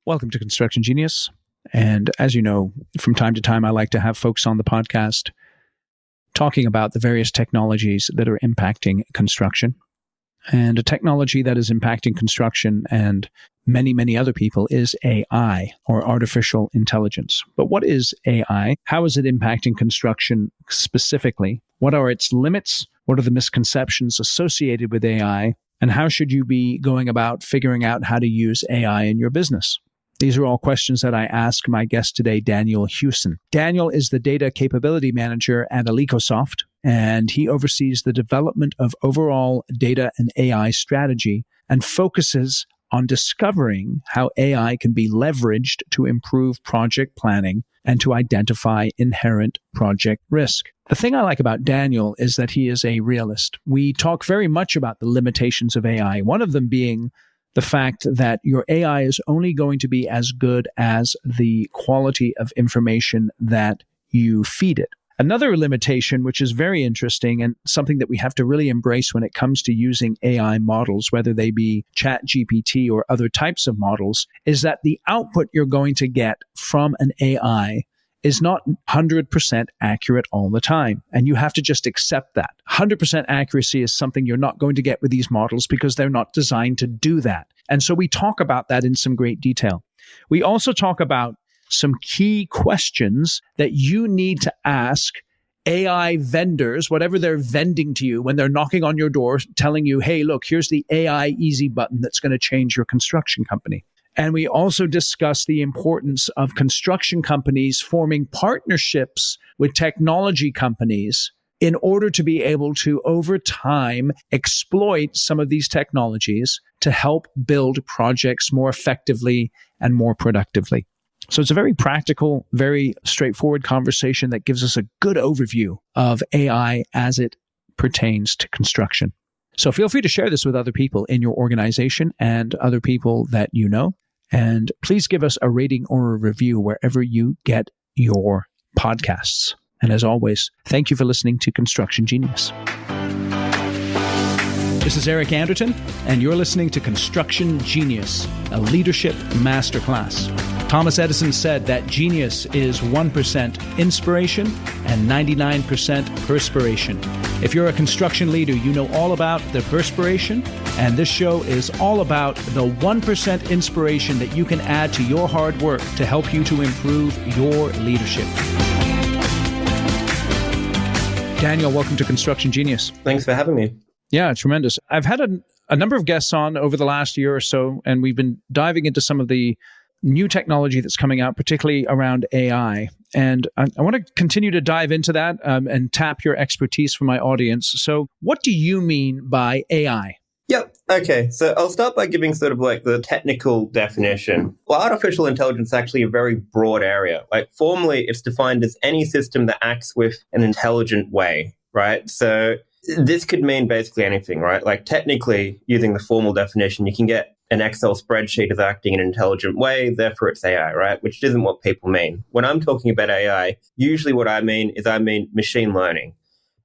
Welcome to Construction Genius. And as you know, from time to time, I like to have folks on the podcast talking about the various technologies that are impacting construction. And a technology that is impacting construction and many, many other people is AI, or artificial intelligence. But what is AI? How is it impacting construction specifically? What are its limits? What are the misconceptions associated with AI? And how should you be going about figuring out how to use AI in your business? These are all questions that I ask my guest today, Daniel Hewson. Daniel is the Data Capability Manager at Alicosoft, and he oversees the development of overall data and AI strategy and focuses on discovering how AI can be leveraged to improve project planning and to identify inherent project risk. The thing I like about Daniel is that he is a realist. We talk very much about the limitations of AI, one of them being the fact that your AI is only going to be as good as the quality of information that you feed it. Another limitation, which is very interesting and something that we have to really embrace when it comes to using AI models, whether they be ChatGPT or other types of models, is that the output you're going to get from an AI is not 100% accurate all the time. And you have to just accept that. 100% accuracy is something you're not going to get with these models because they're not designed to do that. And so we talk about that in some great detail. We also talk about some key questions that you need to ask AI vendors, whatever they're vending to you when they're knocking on your door, telling you, hey, look, here's the AI easy button that's going to change your construction company. And we also discuss the importance of construction companies forming partnerships with technology companies in order to be able to, over time, exploit some of these technologies to help build projects more effectively and more productively. So it's a very practical, very straightforward conversation that gives us a good overview of AI as it pertains to construction. So feel free to share this with other people in your organization and other people that you know. And please give us a rating or a review wherever you get your podcasts. And as always, thank you for listening to Construction Genius. This is Eric Anderton, and you're listening to Construction Genius, a leadership masterclass. Thomas Edison said that genius is 1% inspiration and 99% perspiration. If you're a construction leader, you know all about the perspiration, and this show is all about the 1% inspiration that you can add to your hard work to help you to improve your leadership. Daniel, welcome to Construction Genius. Thanks for having me. Yeah, tremendous. I've had a number of guests on over the last year or so, and we've been diving into some of the new technology that's coming out, particularly around AI. And I want to continue to dive into that and tap your expertise for my audience. So what do you mean by AI? Yep. Okay. So I'll start by giving sort of like the technical definition. Well, artificial intelligence is actually a very broad area. Like formally, it's defined as any system that acts with an intelligent way, right? So this could mean basically anything, right? Like technically, using the formal definition, you can get an Excel spreadsheet is acting in an intelligent way, therefore it's AI, right? Which isn't what people mean. When I'm talking about AI, usually what I mean machine learning.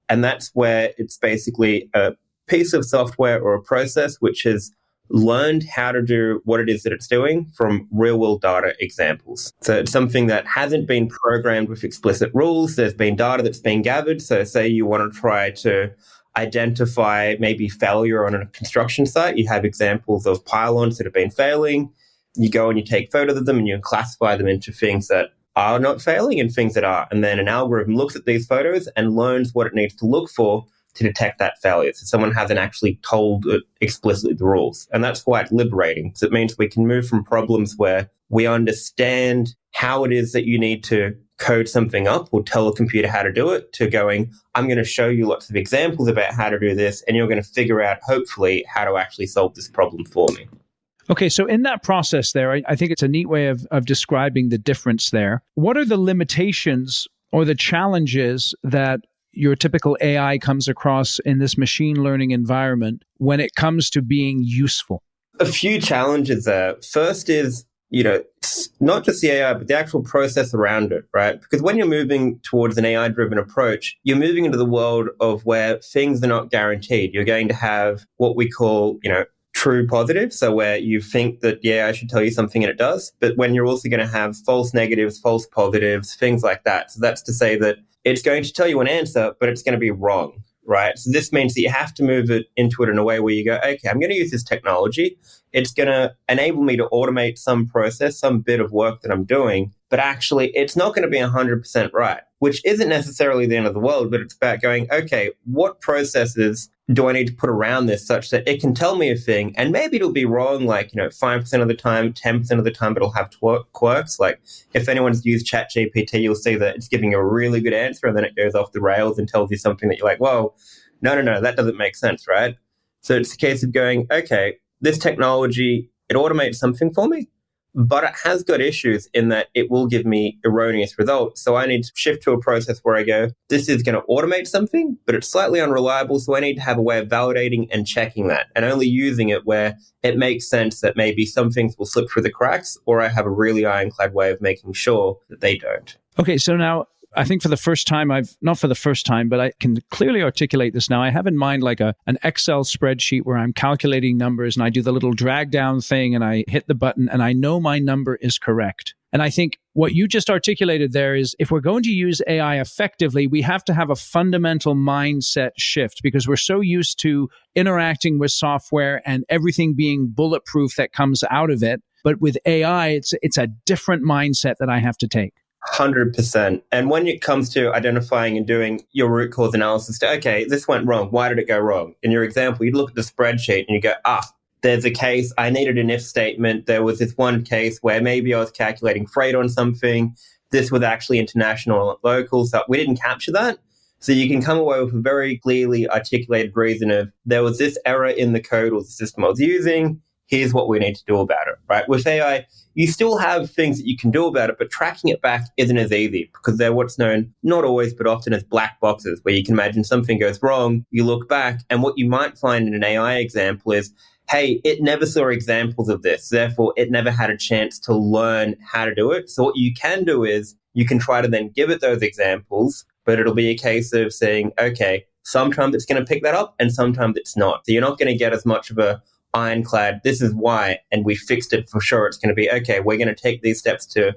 And that's where it's basically a piece of software or a process which has learned how to do what it is that it's doing from real-world data examples. So it's something that hasn't been programmed with explicit rules. There's been data that's been gathered. So say you want to try to identify maybe failure on a construction site. You have examples of pylons that have been failing. You go and you take photos of them and you classify them into things that are not failing and things that are. And then an algorithm looks at these photos and learns what it needs to look for to detect that failure. So someone hasn't actually told it explicitly the rules. And that's quite liberating. So it means we can move from problems where we understand how it is that you need to code something up or tell a computer how to do it, to going, I'm going to show you lots of examples about how to do this, and you're going to figure out, hopefully, how to actually solve this problem for me. Okay, so in that process there, I think it's a neat way of describing the difference there. What are the limitations or the challenges that your typical AI comes across in this machine learning environment when it comes to being useful? A few challenges there. First is, it's not just the AI, but the actual process around it, right? Because when you're moving towards an AI-driven approach, you're moving into the world of where things are not guaranteed. You're going to have what we call, true positive. So where you think that, yeah, I should tell you something and it does. But when you're also going to have false negatives, false positives, things like that. So that's to say that it's going to tell you an answer, but it's going to be wrong, right? So this means that you have to move it into it in a way where you go, okay, I'm going to use this technology. It's going to enable me to automate some process, some bit of work that I'm doing, but actually it's not going to be 100% right, which isn't necessarily the end of the world, but it's about going, okay, what processes do I need to put around this such that it can tell me a thing and maybe it'll be wrong, like, 5% of the time, 10% of the time, but it'll have quirks. Like if anyone's used ChatGPT, you'll see that it's giving you a really good answer and then it goes off the rails and tells you something that you're like, whoa, no, that doesn't make sense, right? So it's a case of going, okay, this technology, it automates something for me, but it has got issues in that it will give me erroneous results. So I need to shift to a process where I go, this is going to automate something, but it's slightly unreliable. So I need to have a way of validating and checking that and only using it where it makes sense that maybe some things will slip through the cracks, or I have a really ironclad way of making sure that they don't. Okay, so now I think for the first time, not for the first time, but I can clearly articulate this now. I have in mind like an Excel spreadsheet where I'm calculating numbers and I do the little drag down thing and I hit the button and I know my number is correct. And I think what you just articulated there is if we're going to use AI effectively, we have to have a fundamental mindset shift because we're so used to interacting with software and everything being bulletproof that comes out of it. But with AI, it's a different mindset that I have to take. 100%. And when it comes to identifying and doing your root cause analysis, okay, this went wrong. Why did it go wrong? In your example, you look at the spreadsheet and you go, there's a case, I needed an if statement. There was this one case where maybe I was calculating freight on something. This was actually international and local, so we didn't capture that. So you can come away with a very clearly articulated reason of there was this error in the code or the system I was using. Here's what we need to do about it, right? With AI, you still have things that you can do about it, but tracking it back isn't as easy because they're what's known, not always, but often as black boxes, where you can imagine something goes wrong, you look back, and what you might find in an AI example is, hey, it never saw examples of this. Therefore, it never had a chance to learn how to do it. So what you can do is you can try to then give it those examples, but it'll be a case of saying, okay, sometimes it's going to pick that up and sometimes it's not. So you're not going to get as much of a ironclad, this is why, and we fixed it for sure. It's going to be, okay, we're going to take these steps to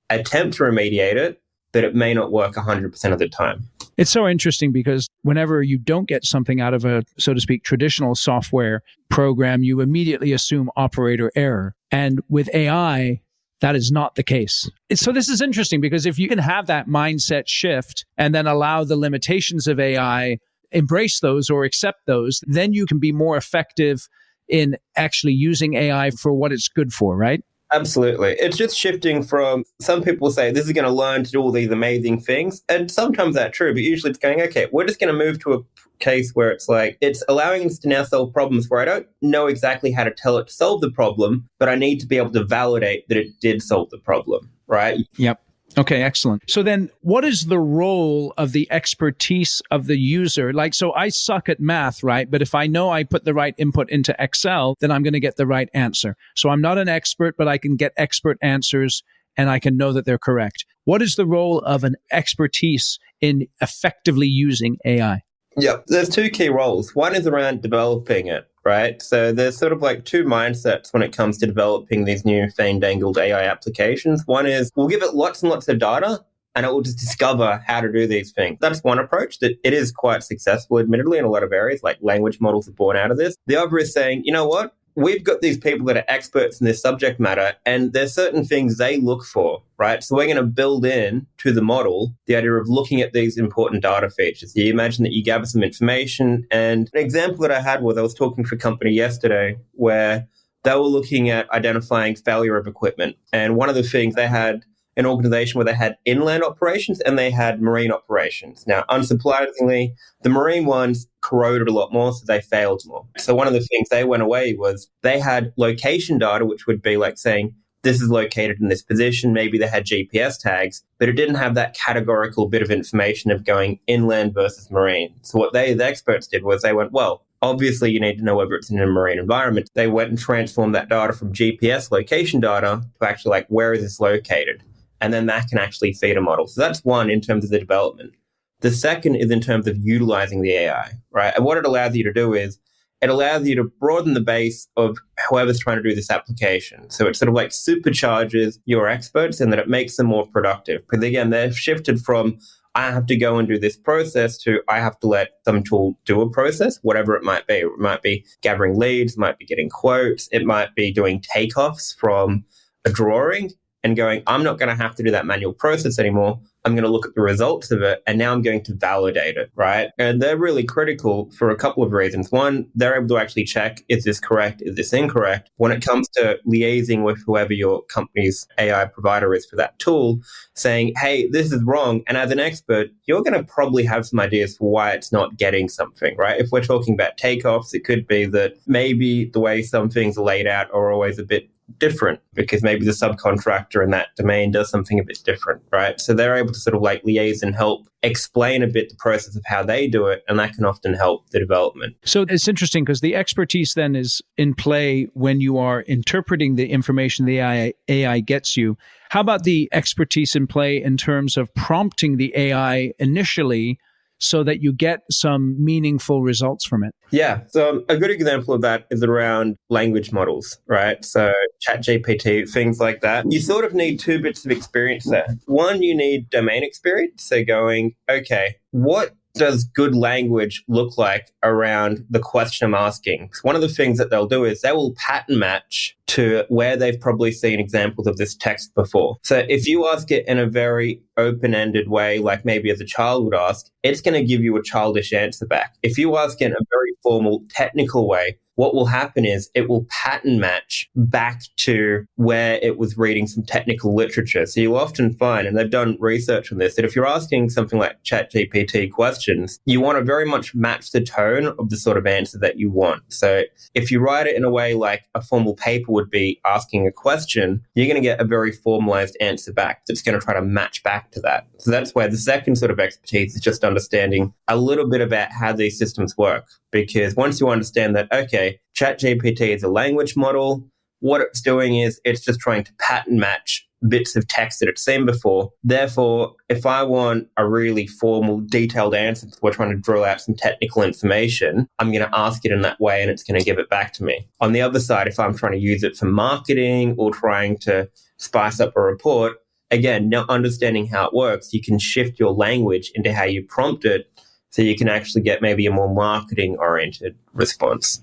attempt to remediate it, but it may not work 100% of the time. It's so interesting because whenever you don't get something out of a, so to speak, traditional software program, you immediately assume operator error. And with AI, that is not the case. So this is interesting because if you can have that mindset shift and then allow the limitations of AI, embrace those or accept those, then you can be more effective in actually using AI for what it's good for, right? Absolutely. It's just shifting from, some people say this is going to learn to do all these amazing things. And sometimes that's true, but usually it's going, okay, we're just going to move to a case where it's like, it's allowing us to now solve problems where I don't know exactly how to tell it to solve the problem, but I need to be able to validate that it did solve the problem, right? Yep. Okay, excellent. So then what is the role of the expertise of the user? Like, so I suck at math, right? But if I know I put the right input into Excel, then I'm going to get the right answer. So I'm not an expert, but I can get expert answers and I can know that they're correct. What is the role of an expertise in effectively using AI? Yeah, there's two key roles. One is around developing it, right? So there's sort of like two mindsets when it comes to developing these new fandangled AI applications. One is we'll give it lots and lots of data and it will just discover how to do these things. That's one approach that it is quite successful, admittedly, in a lot of areas, like language models are born out of this. The other is saying, you know what? We've got these people that are experts in this subject matter, and there's certain things they look for, right? So we're going to build in to the model the idea of looking at these important data features. You imagine that you gather some information, and an example that I had was I was talking to a company yesterday where they were looking at identifying failure of equipment. And one of the things, they had an organization where they had inland operations and they had marine operations. Now, unsurprisingly, the marine ones corroded a lot more, so they failed more. So one of the things they went away was they had location data, which would be like saying, this is located in this position. Maybe they had GPS tags, but it didn't have that categorical bit of information of going inland versus marine. So what the experts did was they went, well, obviously you need to know whether it's in a marine environment. They went and transformed that data from GPS location data to actually like, where is this located? And then that can actually feed a model. So that's one in terms of the development. The second is in terms of utilizing the AI, right? And what it allows you to do is it allows you to broaden the base of whoever's trying to do this application. So it sort of like supercharges your experts and that it makes them more productive. Because again, they've shifted from I have to go and do this process to I have to let some tool do a process, whatever it might be. It might be gathering leads, it might be getting quotes, it might be doing takeoffs from a drawing and going, I'm not going to have to do that manual process anymore. I'm going to look at the results of it and now I'm going to validate it, right? And they're really critical for a couple of reasons. One, they're able to actually check, is this correct? Is this incorrect? When it comes to liaising with whoever your company's AI provider is for that tool, saying, hey, this is wrong. And as an expert, you're going to probably have some ideas for why it's not getting something, right? If we're talking about takeoffs, it could be that maybe the way some things are laid out are always a bit different because maybe the subcontractor in that domain does something a bit different, right? So they're able to sort of like liaise and help explain a bit the process of how they do it, and that can often help the development. So it's interesting because the expertise then is in play when you are interpreting the information the AI gets you. How about the expertise in play in terms of prompting the AI initially so that you get some meaningful results from it? Yeah. So a good example of that is around language models, right? So ChatGPT, things like that. You sort of need two bits of experience there. One, you need domain experience. So going, okay, what does good language look like around the question I'm asking? One of the things that they'll do is they will pattern match to where they've probably seen examples of this text before. So if you ask it in a very open-ended way, like maybe as a child would ask, it's going to give you a childish answer back. If you ask it in a very formal, technical way, what will happen is it will pattern match back to where it was reading some technical literature. So you'll often find, and they've done research on this, that if you're asking something like ChatGPT questions, you want to very much match the tone of the sort of answer that you want. So if you write it in a way like a formal paper would be asking a question, you're going to get a very formalized answer back that's going to try to match back to that. So that's where the second sort of expertise is just understanding a little bit about how these systems work. Because once you understand that, okay, ChatGPT is a language model, what it's doing is it's just trying to pattern match bits of text that it's seen before. Therefore, if I want a really formal, detailed answer, we're trying to drill out some technical information, I'm going to ask it in that way and it's going to give it back to me. On the other side, if I'm trying to use it for marketing or trying to spice up a report, again, not understanding how it works, you can shift your language into how you prompt it so you can actually get maybe a more marketing-oriented response.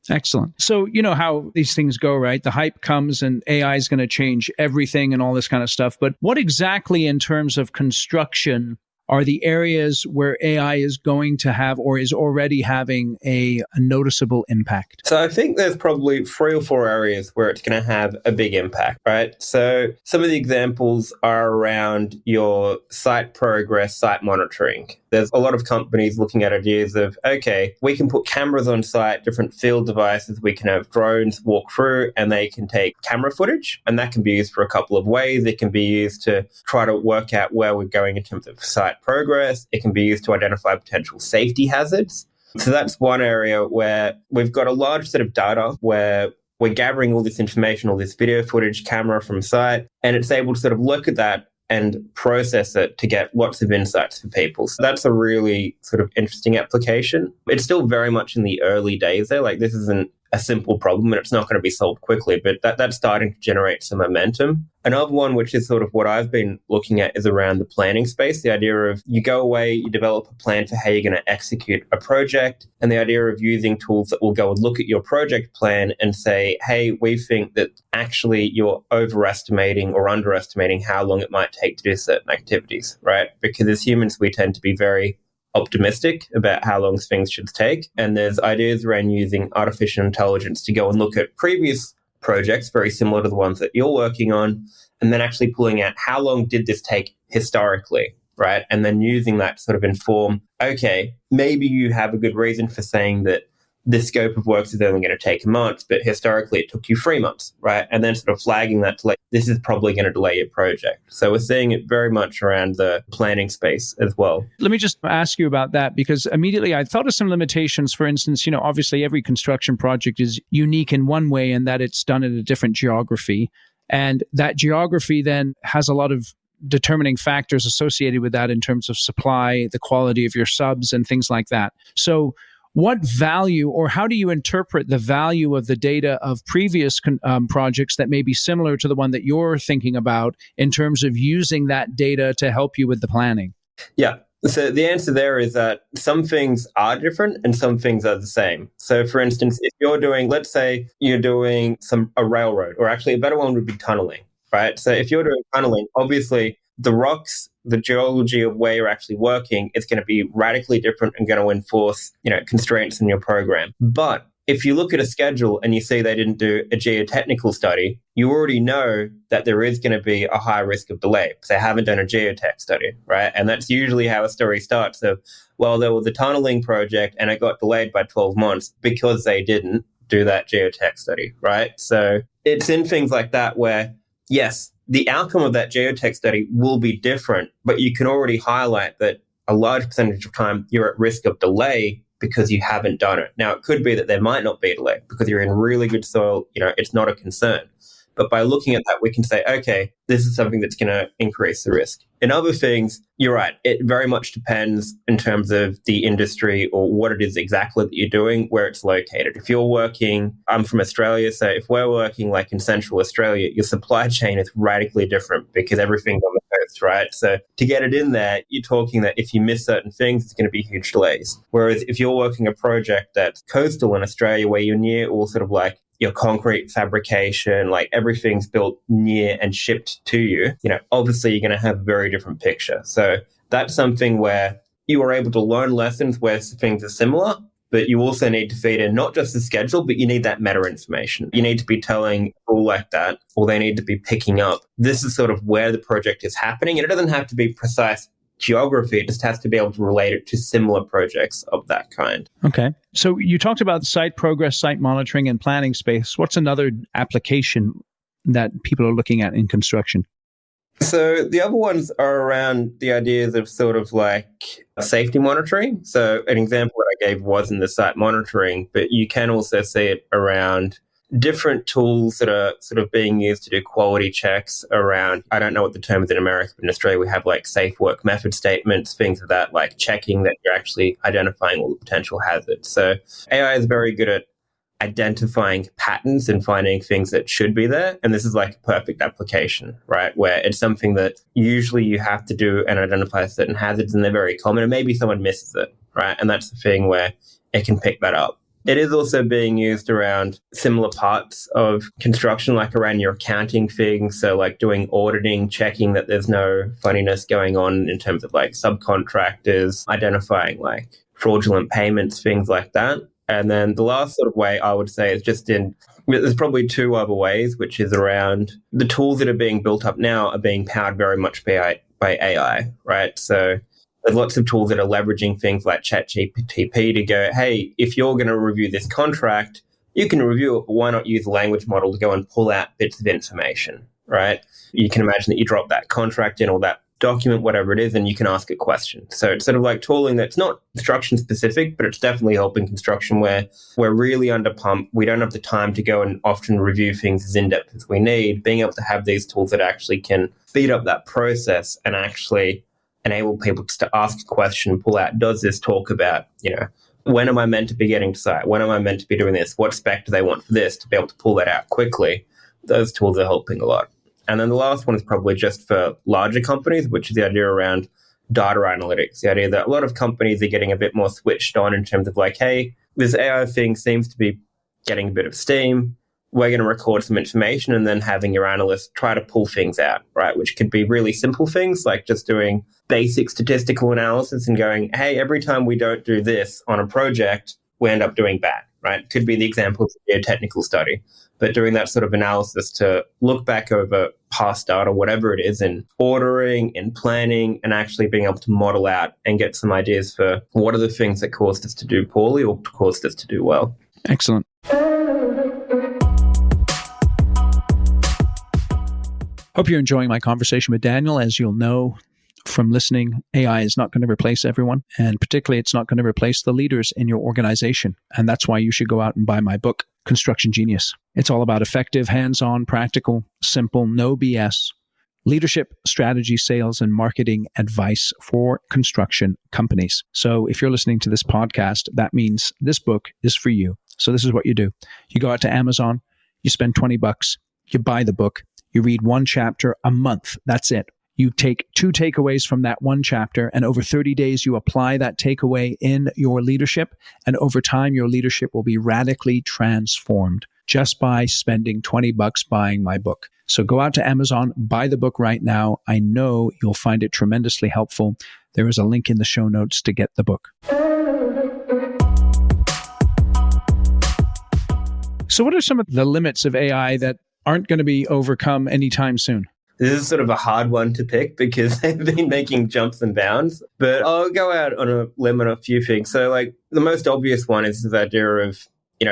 Excellent. So you know how these things go, right? The hype comes and AI is going to change everything and all this kind of stuff. But what exactly in terms of construction are the areas where AI is going to have or is already having a noticeable impact? So I think there's probably 3 or 4 areas where it's going to have a big impact, right? So some of the examples are around your site progress, site monitoring. There's a lot of companies looking at ideas of, okay, we can put cameras on site, different field devices, we can have drones walk through and they can take camera footage, and that can be used for a couple of ways. It can be used to try to work out where we're going in terms of site progress. It can be used to identify potential safety hazards. So that's one area where we've got a large set of data where we're gathering all this information, all this video footage, camera from site, and it's able to sort of look at that and process it to get lots of insights for people. So that's a really sort of interesting application. It's still very much in the early days there. Like this isn't a simple problem and it's not going to be solved quickly, but that's starting to generate some momentum. Another one, which is sort of what I've been looking at, is around the planning space. The idea of you go away, you develop a plan for how you're going to execute a project, and the idea of using tools that will go and look at your project plan and say, hey, we think that actually you're overestimating or underestimating how long it might take to do certain activities, right? Because as humans, we tend to be very optimistic about how long things should take. And there's ideas around using artificial intelligence to go and look at previous projects, very similar to the ones that you're working on, and then actually pulling out how long did this take historically, right? And then using that to sort of inform, okay, maybe you have a good reason for saying that this scope of works is only going to take a month, but historically it took you 3 months, right? And then sort of flagging that to like, this is probably going to delay your project. So we're seeing it very much around the planning space as well. Let me just ask you about that, because immediately I thought of some limitations. For instance, obviously every construction project is unique in one way in that it's done in a different geography. And that geography then has a lot of determining factors associated with that in terms of supply, the quality of your subs and things like that. So what value, or how do you interpret the value of the data of previous projects that may be similar to the one that you're thinking about in terms of using that data to help you with the planning? Yeah. So the answer there is that some things are different and some things are the same. So for instance, if you're doing, let's say you're doing a railroad, or actually a better one would be tunneling, right? So if you're doing tunneling, obviously the rocks, the geology of where you're actually working is going to be radically different and going to enforce, constraints in your program. But if you look at a schedule and you see they didn't do a geotechnical study, you already know that there is going to be a high risk of delay because they haven't done a geotech study, right? And that's usually how a story starts. So, well, there was a tunneling project and it got delayed by 12 months because they didn't do that geotech study, right? So it's in things like that where, yes, the outcome of that geotech study will be different, but you can already highlight that a large percentage of time you're at risk of delay because you haven't done it. Now, it could be that there might not be a delay because you're in really good soil, it's not a concern. But by looking at that, we can say, okay, this is something that's going to increase the risk. In other things, you're right. It very much depends in terms of the industry or what it is exactly that you're doing, where it's located. If you're working, I'm from Australia, so if we're working like in central Australia, your supply chain is radically different because everything's on the coast, right? So to get it in there, you're talking that if you miss certain things, it's going to be huge delays. Whereas if you're working a project that's coastal in Australia, where you're near all sort of like your concrete fabrication, like everything's built near and shipped to you, obviously you're going to have a very different picture. So that's something where you are able to learn lessons where things are similar, but you also need to feed in not just the schedule, but you need that meta information. You need to be telling all like that, or they need to be picking up. This is sort of where the project is happening. And it doesn't have to be precise geography. It just has to be able to relate it to similar projects of that kind. Okay. So you talked about the site progress, site monitoring, and planning space. What's another application that people are looking at in construction? So the other ones are around the ideas of sort of like safety monitoring. So an example that I gave was in the site monitoring, but you can also see it around different tools that are sort of being used to do quality checks around, I don't know what the term is in America, but in Australia we have like safe work method statements, things of that, like checking that you're actually identifying all the potential hazards. So AI is very good at identifying patterns and finding things that should be there. And this is like a perfect application, right? Where it's something that usually you have to do and identify certain hazards and they're very common and maybe someone misses it, right? And that's the thing where it can pick that up. It is also being used around similar parts of construction, like around your accounting things. So like doing auditing, checking that there's no funniness going on in terms of like subcontractors, identifying like fraudulent payments, things like that. And then the last sort of way I would say is there's probably two other ways, which is around the tools that are being built up now are being powered very much by AI, right? So there's lots of tools that are leveraging things like ChatGPT to go, hey, if you're going to review this contract, you can review it, but why not use a language model to go and pull out bits of information, right? You can imagine that you drop that contract in or that document, whatever it is, and you can ask a question. So it's sort of like tooling that's not construction specific, but it's definitely helping construction where we're really under pump. We don't have the time to go and often review things as in-depth as we need. Being able to have these tools that actually can speed up that process and actually enable people to ask a question, pull out, does this talk about, when am I meant to be getting to site? When am I meant to be doing this? What spec do they want for this? To be able to pull that out quickly. Those tools are helping a lot. And then the last one is probably just for larger companies, which is the idea around data analytics. The idea that a lot of companies are getting a bit more switched on in terms of like, hey, this AI thing seems to be getting a bit of steam. We're going to record some information and then having your analysts try to pull things out, right? Which could be really simple things like just doing basic statistical analysis and going, hey, every time we don't do this on a project, we end up doing bad, right? Could be the example of a technical study. But doing that sort of analysis to look back over past data, whatever it is, in ordering, in planning, and actually being able to model out and get some ideas for what are the things that caused us to do poorly or caused us to do well. Excellent. Hope you're enjoying my conversation with Daniel. As you'll know from listening, AI is not going to replace everyone, and particularly it's not going to replace the leaders in your organization. And that's why you should go out and buy my book, Construction Genius. It's all about effective, hands-on, practical, simple, no BS leadership, strategy, sales, and marketing advice for construction companies. So if you're listening to this podcast, that means this book is for you. So this is what you do. You go out to Amazon, you spend $20, you buy the book, you read one chapter a month. That's it. You take 2 takeaways from that one chapter, and over 30 days, you apply that takeaway in your leadership. And over time, your leadership will be radically transformed just by spending $20 buying my book. So go out to Amazon, buy the book right now. I know you'll find it tremendously helpful. There is a link in the show notes to get the book. So what are some of the limits of AI that aren't going to be overcome anytime soon? This is sort of a hard one to pick because they've been making jumps and bounds, but I'll go out on a limb on a few things. So like the most obvious one is this idea of,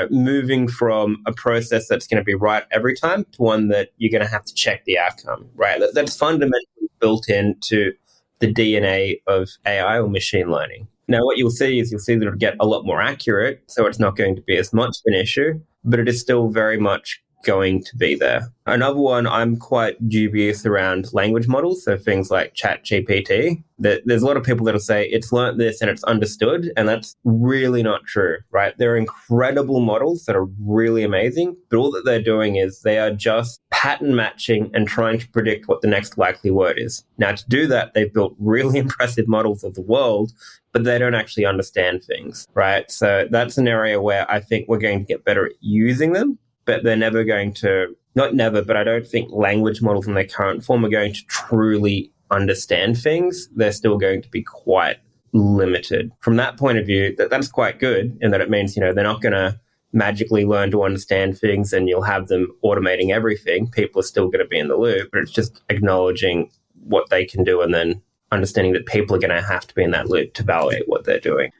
moving from a process that's going to be right every time to one that you're going to have to check the outcome, right? That's fundamentally built into the DNA of AI or machine learning. Now, what you'll see is that it'll get a lot more accurate, so it's not going to be as much of an issue, but it is still very much going to be there. Another one, I'm quite dubious around language models, so things like ChatGPT. There's a lot of people that'll say it's learnt this and it's understood, and that's really not true, right? They're incredible models that are really amazing, but all that they're doing is they are just pattern matching and trying to predict what the next likely word is. Now, to do that, they've built really impressive models of the world, but they don't actually understand things, right? So that's an area where I think we're going to get better at using them, but they're never going to, not never, but I don't think language models in their current form are going to truly understand things. They're still going to be quite limited. From that point of view, that's quite good in that it means, they're not going to magically learn to understand things and you'll have them automating everything. People are still going to be in the loop, but it's just acknowledging what they can do and then understanding that people are going to have to be in that loop to validate what they're doing.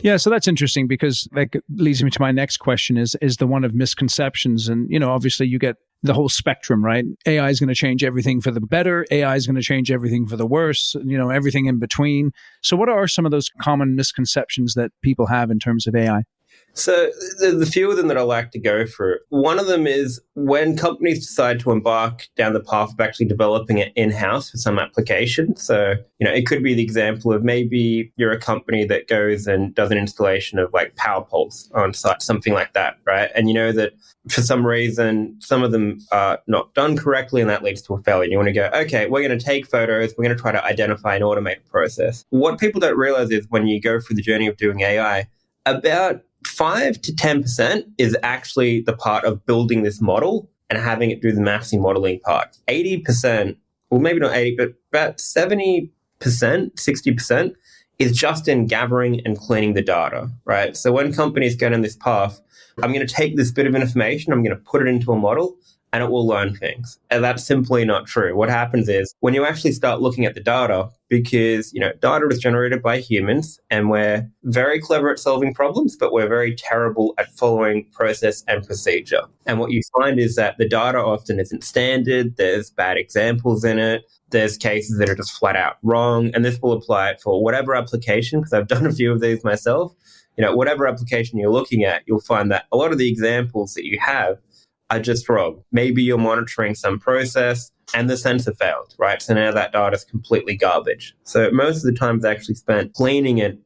Yeah, so that's interesting because that leads me to my next question is the one of misconceptions. And, obviously you get the whole spectrum, right? AI is going to change everything for the better. AI is going to change everything for the worse, everything in between. So what are some of those common misconceptions that people have in terms of AI? So the few of them that I like to go through. One of them is when companies decide to embark down the path of actually developing it in-house for some application. So, it could be the example of maybe you're a company that goes and does an installation of like power poles on site, something like that, right? And you know that for some reason, some of them are not done correctly and that leads to a failure. You want to go, okay, we're going to take photos. We're going to try to identify and automate a process. What people don't realize is when you go through the journey of doing AI, about 5 to 10% is actually the part of building this model and having it do the mathsy modeling part. 80%, well, maybe not 80, but about 70%, 60% is just in gathering and cleaning the data, right? So when companies go down this path, I'm going to take this bit of information, I'm going to put it into a model, and it will learn things. And that's simply not true. What happens is when you actually start looking at the data, because, data is generated by humans and we're very clever at solving problems, but we're very terrible at following process and procedure. And what you find is that the data often isn't standard. There's bad examples in it. There's cases that are just flat out wrong. And this will apply for whatever application, because I've done a few of these myself. Whatever application you're looking at, you'll find that a lot of the examples that you have are just wrong. Maybe you're monitoring some process and the sensor failed, right? So now that data is completely garbage. So most of the time it's actually spent cleaning it,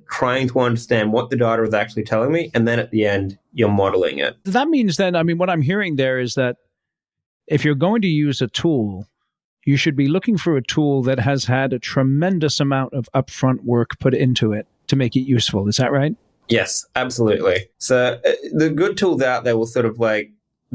trying to understand what the data is actually telling me, and then at the end, you're modeling it. That means then, what I'm hearing there is that if you're going to use a tool, you should be looking for a tool that has had a tremendous amount of upfront work put into it to make it useful. Is that right? Yes, absolutely. So the good tools out there will sort of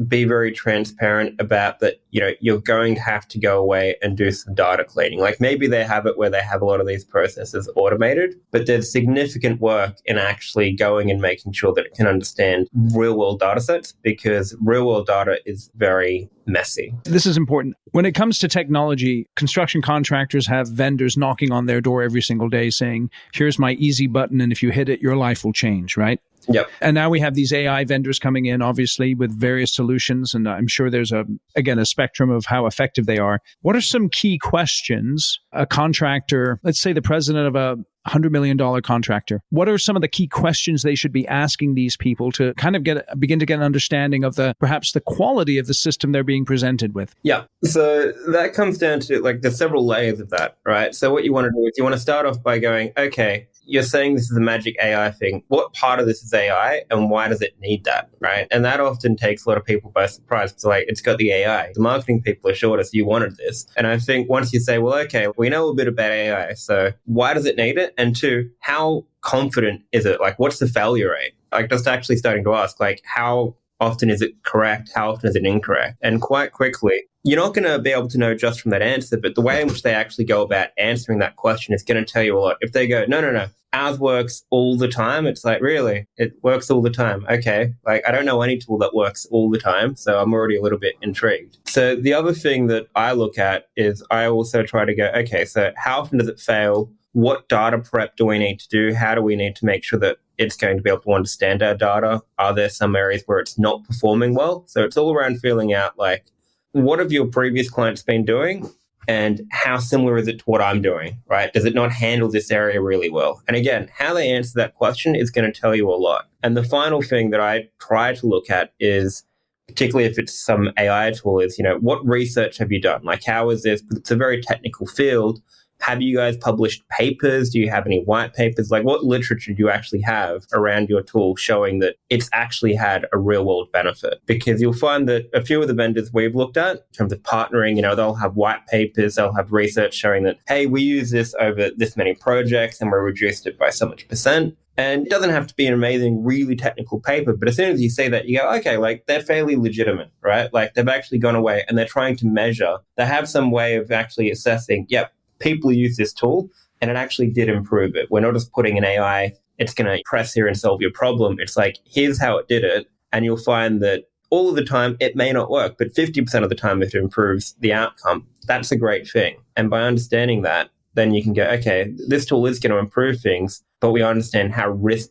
be very transparent about that, you're going to have to go away and do some data cleaning. Like maybe they have it where they have a lot of these processes automated, but there's significant work in actually going and making sure that it can understand real world data sets, because real world data is very messy. This is important. When it comes to technology, construction contractors have vendors knocking on their door every single day saying, here's my easy button, and if you hit it, your life will change, right? Yep. And now we have these AI vendors coming in, obviously, with various solutions. And I'm sure there's a spectrum spectrum of how effective they are, what are some key questions a contractor, let's say the president of a $100 million contractor, what are some of the key questions they should be asking these people to kind of begin to get an understanding of perhaps the quality of the system they're being presented with? Yeah. So that comes down to there's several layers of that, right? So what you want to do is you want to start off by going, okay, you're saying this is a magic AI thing. What part of this is AI and why does it need that, right? And that often takes a lot of people by surprise. It's it's got the AI. The marketing people assured us you wanted this. And I think once you say, well, okay, we know a bit about AI. So why does it need it? And two, how confident is it? What's the failure rate? Just actually starting to ask, how often is it correct? How often is it incorrect? And quite quickly, you're not going to be able to know just from that answer, but the way in which they actually go about answering that question is going to tell you a lot. If they go, no, ours works all the time, it's really? It works all the time. Okay. I don't know any tool that works all the time, so I'm already a little bit intrigued. So the other thing that I look at is I also try to go, okay, so how often does it fail? What data prep do we need to do? How do we need to make sure that it's going to be able to understand our data? Are there some areas where it's not performing well? So it's all around feeling out what have your previous clients been doing and how similar is it to what I'm doing, right? Does it not handle this area really well? And again, how they answer that question is going to tell you a lot. And the final thing that I try to look at is, particularly if it's some AI tool, is, what research have you done? How is this? It's a very technical field. Have you guys published papers? Do you have any white papers? What literature do you actually have around your tool showing that it's actually had a real world benefit? Because you'll find that a few of the vendors we've looked at in terms of partnering, they'll have white papers, they'll have research showing that, hey, we use this over this many projects and we reduced it by so much percent. And it doesn't have to be an amazing, really technical paper, but as soon as you say that, you go, okay, they're fairly legitimate, right? They've actually gone away and they're trying to measure. They have some way of actually assessing, yep, people use this tool and it actually did improve it. We're not just putting an AI, it's going to press here and solve your problem. It's here's how it did it. And you'll find that all of the time it may not work, but 50% of the time it improves the outcome. That's a great thing. And by understanding that, then you can go, okay, this tool is going to improve things, but we understand how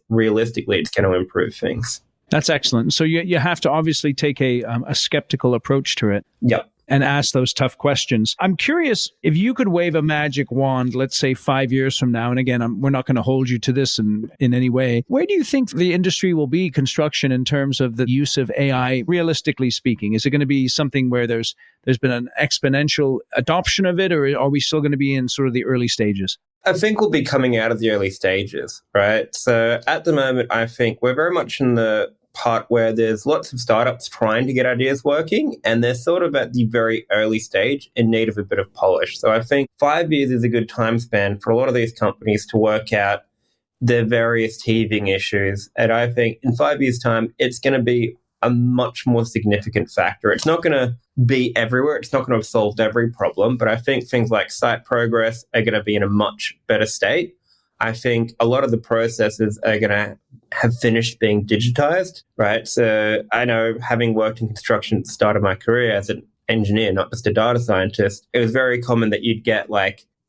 realistically it's going to improve things. That's excellent. So you have to obviously take a skeptical approach to it. Yep. And ask those tough questions. I'm curious if you could wave a magic wand, let's say 5 years from now, and again, we're not going to hold you to this in any way. Where do you think the industry will be, construction, in terms of the use of AI, realistically speaking? Is it going to be something where there's been an exponential adoption of it, or are we still going to be in sort of the early stages? I think we'll be coming out of the early stages, right? So at the moment, I think we're very much in the part where there's lots of startups trying to get ideas working, and they're sort of at the very early stage in need of a bit of polish. So I think 5 years is a good time span for a lot of these companies to work out their various teething issues. And I think in 5 years' time, it's going to be a much more significant factor. It's not going to be everywhere. It's not going to have solved every problem, but I think things like site progress are going to be in a much better state. I think a lot of the processes are going to have finished being digitized, right? So I know, having worked in construction at the start of my career as an engineer, not just a data scientist, it was very common that you'd get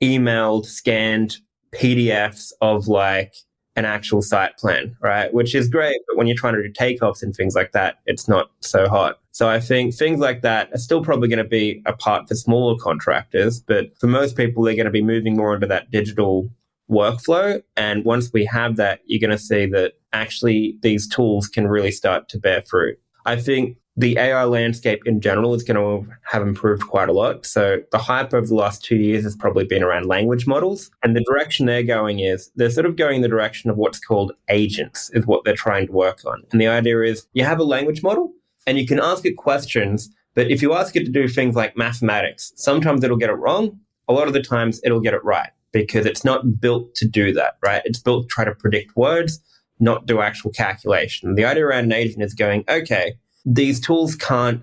emailed, scanned PDFs of an actual site plan, right? Which is great, but when you're trying to do takeoffs and things like that, it's not so hot. So I think things like that are still probably going to be a part for smaller contractors, but for most people, they're going to be moving more into that digital workflow. And once we have that, you're going to see that actually these tools can really start to bear fruit. I think the AI landscape in general is going to have improved quite a lot. So the hype over the last 2 years has probably been around language models. And the direction they're going is they're sort of going in the direction of what's called agents, is what they're trying to work on. And the idea is you have a language model and you can ask it questions, but if you ask it to do things like mathematics, sometimes it'll get it wrong. A lot of the times it'll get it right, because it's not built to do that, right? It's built to try to predict words, not do actual calculation. The idea around an agent is going, okay, these tools can't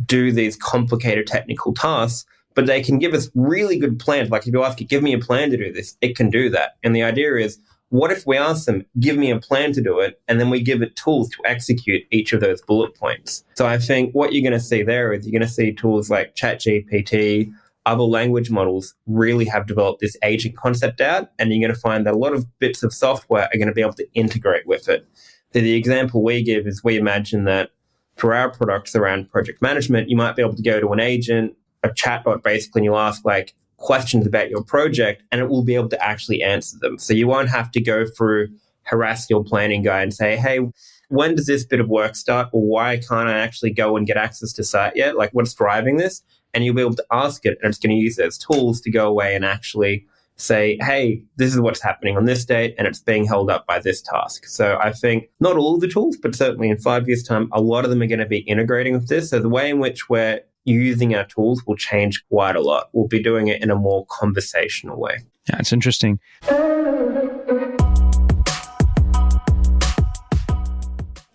do these complicated technical tasks, but they can give us really good plans. If you ask it, give me a plan to do this, it can do that. And the idea is, what if we ask them, give me a plan to do it, and then we give it tools to execute each of those bullet points? So I think what you're going to see there is you're going to see tools like ChatGPT, other language models really have developed this agent concept out, and you're going to find that a lot of bits of software are going to be able to integrate with it. So the example we give is we imagine that for our products around project management, you might be able to go to an agent, a chatbot basically, and you ask like questions about your project and it will be able to actually answer them. So you won't have to go through, harass your planning guy and say, hey, when does this bit of work start? Or why can't I actually go and get access to site yet? Like what's driving this? And you'll be able to ask it and it's going to use those tools to go away and actually say, hey, this is what's happening on this date and it's being held up by this task. So I think not all of the tools, but certainly in 5 years' time, a lot of them are going to be integrating with this. So the way in which we're using our tools will change quite a lot. We'll be doing it in a more conversational way. Yeah, it's interesting.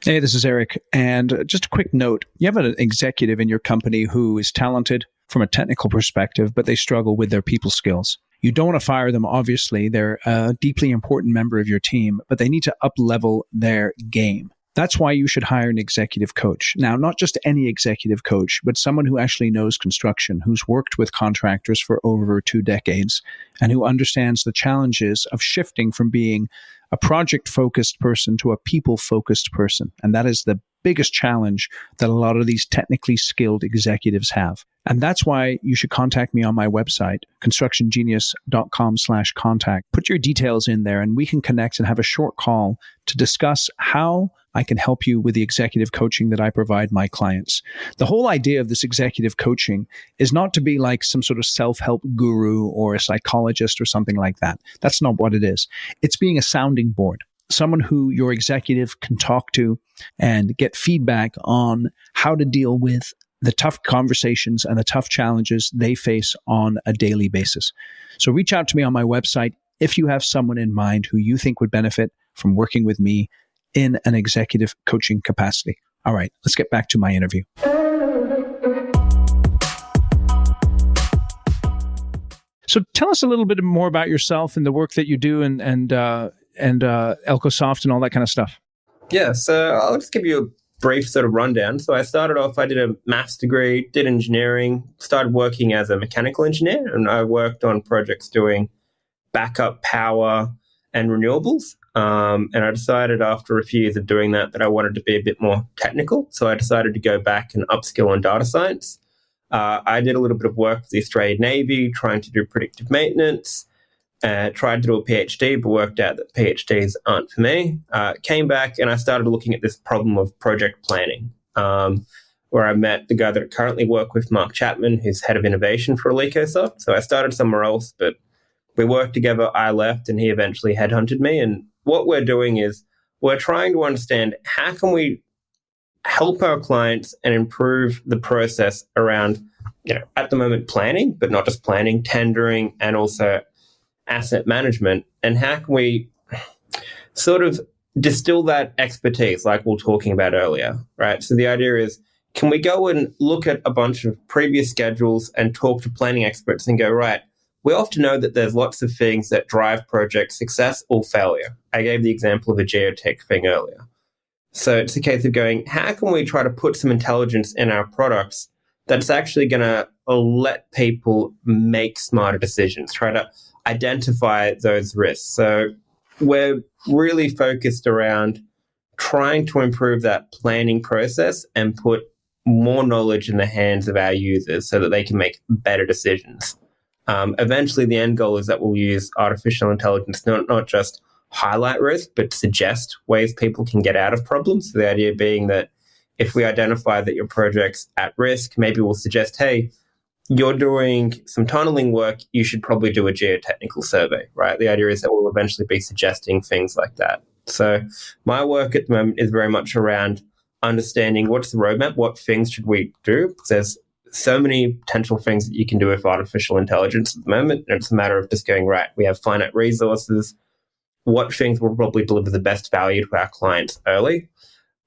Hey, this is Eric. And just a quick note, you have an executive in your company who is talented from a technical perspective, but they struggle with their people skills. You don't want to fire them, obviously. They're a deeply important member of your team, but they need to up-level their game. That's why you should hire an executive coach. Now, not just any executive coach, but someone who actually knows construction, who's worked with contractors for over 2 decades, and who understands the challenges of shifting from being a project-focused person to a people-focused person. And that is the biggest challenge that a lot of these technically skilled executives have. And that's why you should contact me on my website, constructiongenius.com/contact. Put your details in there and we can connect and have a short call to discuss how I can help you with the executive coaching that I provide my clients. The whole idea of this executive coaching is not to be like some sort of self-help guru or a psychologist or something like that. That's not what it is. It's being a sounding board, someone who your executive can talk to and get feedback on how to deal with the tough conversations and the tough challenges they face on a daily basis. So reach out to me on my website if you have someone in mind who you think would benefit from working with me in an executive coaching capacity. All right, let's get back to my interview. So tell us a little bit more about yourself and the work that you do and Elcosoft and all that kind of stuff. Yeah, so I'll just give you a brief sort of rundown. So I started off, I did a maths degree, did engineering, started working as a mechanical engineer, and I worked on projects doing backup power and renewables. And I decided after a few years of doing that I wanted to be a bit more technical. So I decided to go back and upskill on data science. I did a little bit of work with the Australian Navy, trying to do predictive maintenance. Tried to do a PhD, but worked out that PhDs aren't for me. Came back and I started looking at this problem of project planning, where I met the guy that I currently work with, Mark Chapman, who's head of innovation for Ecosoft. So I started somewhere else, but we worked together. I left and he eventually headhunted me. And what we're doing is we're trying to understand how can we help our clients and improve the process around, at the moment planning, but not just planning, tendering, and also asset management, and how can we sort of distill that expertise like we were talking about earlier, right? So the idea is, can we go and look at a bunch of previous schedules and talk to planning experts and go, right, we often know that there's lots of things that drive project success or failure. I gave the example of a geotech thing earlier. So it's a case of going, how can we try to put some intelligence in our products that's actually going to let people make smarter decisions, try to identify those risks. So we're really focused around trying to improve that planning process and put more knowledge in the hands of our users so that they can make better decisions. Eventually, the end goal is that we'll use artificial intelligence not just highlight risk, but suggest ways people can get out of problems. So the idea being that if we identify that your project's at risk, maybe we'll suggest, hey, you're doing some tunneling work, you should probably do a geotechnical survey, right? The idea is that we'll eventually be suggesting things like that. So my work at the moment is very much around understanding what's the roadmap, what things should we do? Because there's so many potential things that you can do with artificial intelligence at the moment. And it's a matter of just going, right, we have finite resources. What things will probably deliver the best value to our clients early?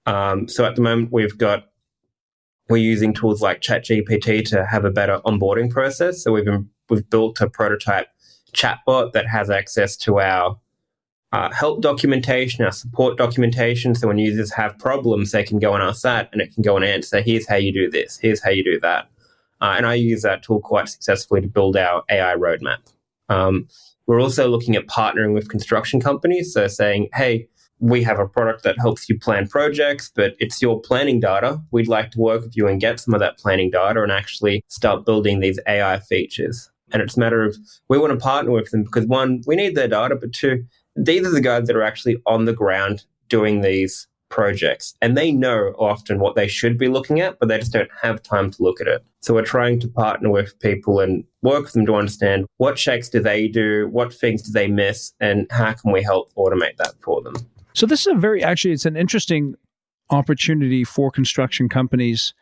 So at the moment, we're using tools like ChatGPT to have a better onboarding process. So we've built a prototype chatbot that has access to our help documentation, our support documentation. So when users have problems, they can go on our site and it can go and answer, here's how you do this, here's how you do that. And I use that tool quite successfully to build our AI roadmap. We're also looking at partnering with construction companies. So saying, hey, we have a product that helps you plan projects, but it's your planning data. We'd like to work with you and get some of that planning data and actually start building these AI features. And it's a matter of, we want to partner with them because one, we need their data, but two, these are the guys that are actually on the ground doing these projects. And they know often what they should be looking at, but they just don't have time to look at it. So we're trying to partner with people and work with them to understand what checks do they do, what things do they miss, and how can we help automate that for them. So this is it's an interesting opportunity for construction companies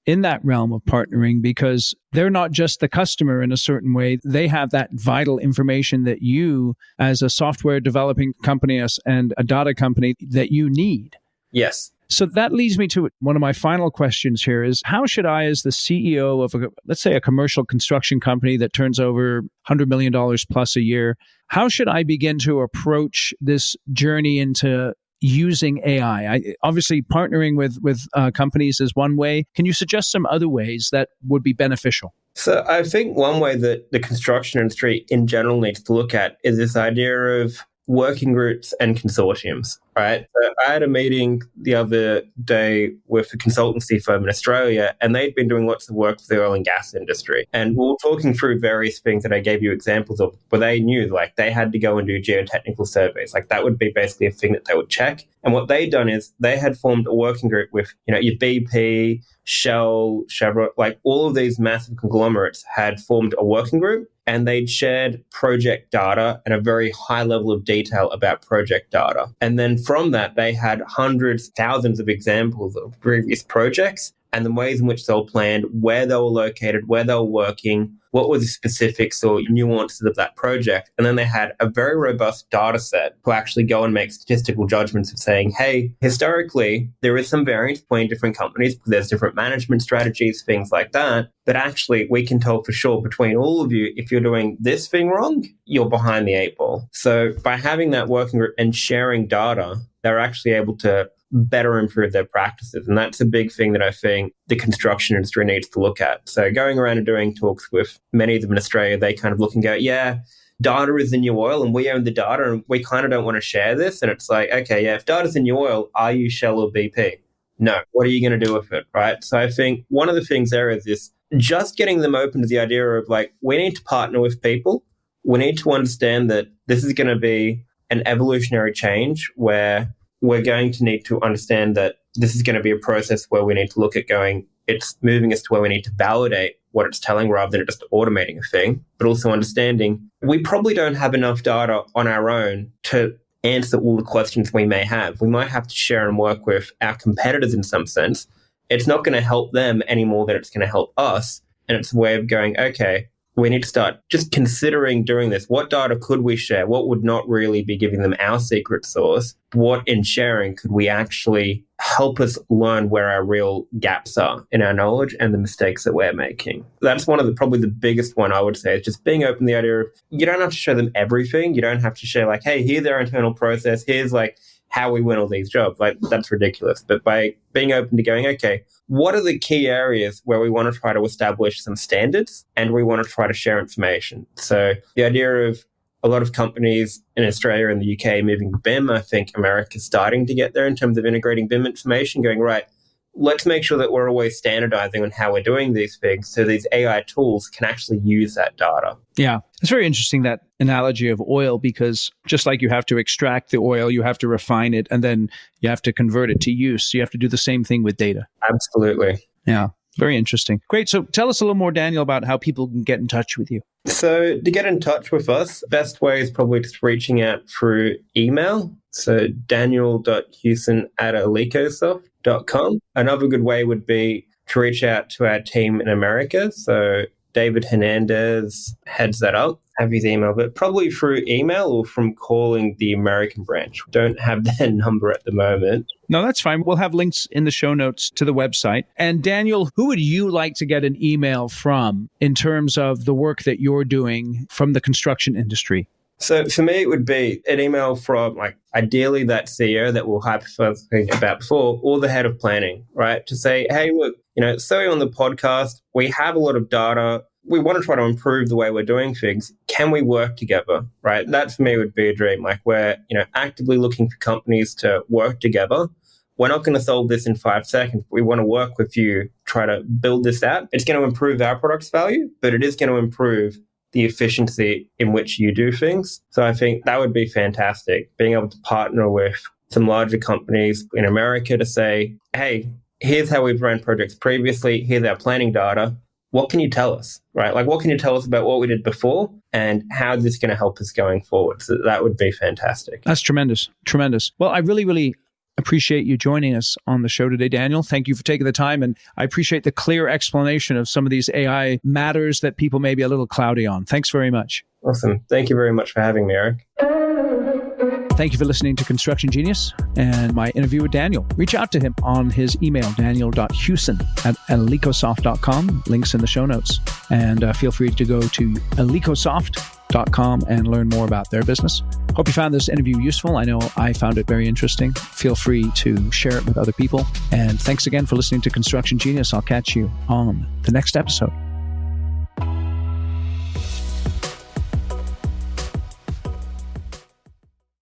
in that realm of partnering, because they're not just the customer in a certain way. They have that vital information that you, as a software developing company and a data company, that you need. Yes. So that leads me to one of my final questions here is, how should I, as the CEO of, let's say, a commercial construction company that turns over $100 million plus a year, how should I begin to approach this journey into using AI? Obviously, partnering with companies is one way. Can you suggest some other ways that would be beneficial? So I think one way that the construction industry in general needs to look at is this idea of working groups and consortiums, right? So I had a meeting the other day with a consultancy firm in Australia, and they'd been doing lots of work for the oil and gas industry. And we were talking through various things that I gave you examples of, where they knew like they had to go and do geotechnical surveys. Like that would be basically a thing that they would check. And what they'd done is they had formed a working group with, your BP, Shell, Chevron, like all of these massive conglomerates had formed a working group, and they'd shared project data and a very high level of detail about project data. And then from that, they had hundreds, thousands of examples of previous projects and the ways in which they were planned, where they were located, where they were working, what were the specifics or nuances of that project. And then they had a very robust data set to actually go and make statistical judgments of saying, hey, historically, there is some variance between different companies because there's different management strategies, things like that. But actually, we can tell for sure between all of you, if you're doing this thing wrong, you're behind the eight ball. So by having that working group and sharing data, they're actually able to better improve their practices. And that's a big thing that I think the construction industry needs to look at. So going around and doing talks with many of them in Australia, they kind of look and go, yeah, data is in your oil and we own the data and we kind of don't want to share this. And it's like, okay, yeah, if data's in your oil, are you Shell or BP? No. What are you going to do with it, right? So I think one of the things there is this, just getting them open to the idea of like, we need to partner with people. We need to understand that this is going to be an evolutionary change where we're going to need to understand that this is going to be a process where we need to look at going, it's moving us to where we need to validate what it's telling rather than just automating a thing, but also understanding we probably don't have enough data on our own to answer all the questions we may have. We might have to share and work with our competitors in some sense. It's not going to help them any more than it's going to help us. And it's a way of going, okay, we need to start just considering doing this. What data could we share? What would not really be giving them our secret sauce? What in sharing could we actually help us learn where our real gaps are in our knowledge and the mistakes that we're making? That's one of probably the biggest one I would say, is just being open to the idea of you don't have to show them everything. You don't have to share like, hey, here's our internal process. Here's like how we win all these jobs. Like that's ridiculous. But by being open to going, okay, what are the key areas where we want to try to establish some standards and we want to try to share information? So the idea of a lot of companies in Australia and the UK moving to BIM, I think America's starting to get there in terms of integrating BIM information, going, right, let's make sure that we're always standardizing on how we're doing these things so these AI tools can actually use that data. Yeah, it's very interesting, that analogy of oil, because just like you have to extract the oil, you have to refine it, and then you have to convert it to use. So you have to do the same thing with data. Absolutely. Yeah, very interesting. Great. So tell us a little more, Daniel, about how people can get in touch with you. So to get in touch with us, best way is probably just reaching out through email. So daniel.hewson@alicosoft.com. Another good way would be to reach out to our team in America. So David Hernandez heads that up. Have his email, but probably through email or from calling the American branch. Don't have their number at the moment. No, that's fine. We'll have links in the show notes to the website. And Daniel, who would you like to get an email from in terms of the work that you're doing from the construction industry? So for me, it would be an email from like ideally that CEO that we'll hypothesizing about before, or the head of planning, right? To say, hey, look, so on the podcast, we have a lot of data. we want to try to improve the way we're doing things. Can we work together, right? That for me would be a dream. Like we're, actively looking for companies to work together. We're not going to solve this in 5 seconds. We want to work with you, try to build this out. It's going to improve our product's value, but it is going to improve the efficiency in which you do things. So I think that would be fantastic, being able to partner with some larger companies in America to say, hey, here's how we've run projects previously. Here's our planning data. What can you tell us, right? Like, what can you tell us about what we did before and how this is going to help us going forward? So that would be fantastic. That's tremendous. Tremendous. Well, I really, really appreciate you joining us on the show today, Daniel. Thank you for taking the time. And I appreciate the clear explanation of some of these AI matters that people may be a little cloudy on. Thanks very much. Awesome. Thank you very much for having me, Eric. Thank you for listening to Construction Genius and my interview with Daniel. Reach out to him on his email, daniel.hewson@alicosoft.com. Links in the show notes. And feel free to go to alicosoft.com and learn more about their business. Hope you found this interview useful. I know I found it very interesting. Feel free to share it with other people. And thanks again for listening to Construction Genius. I'll catch you on the next episode.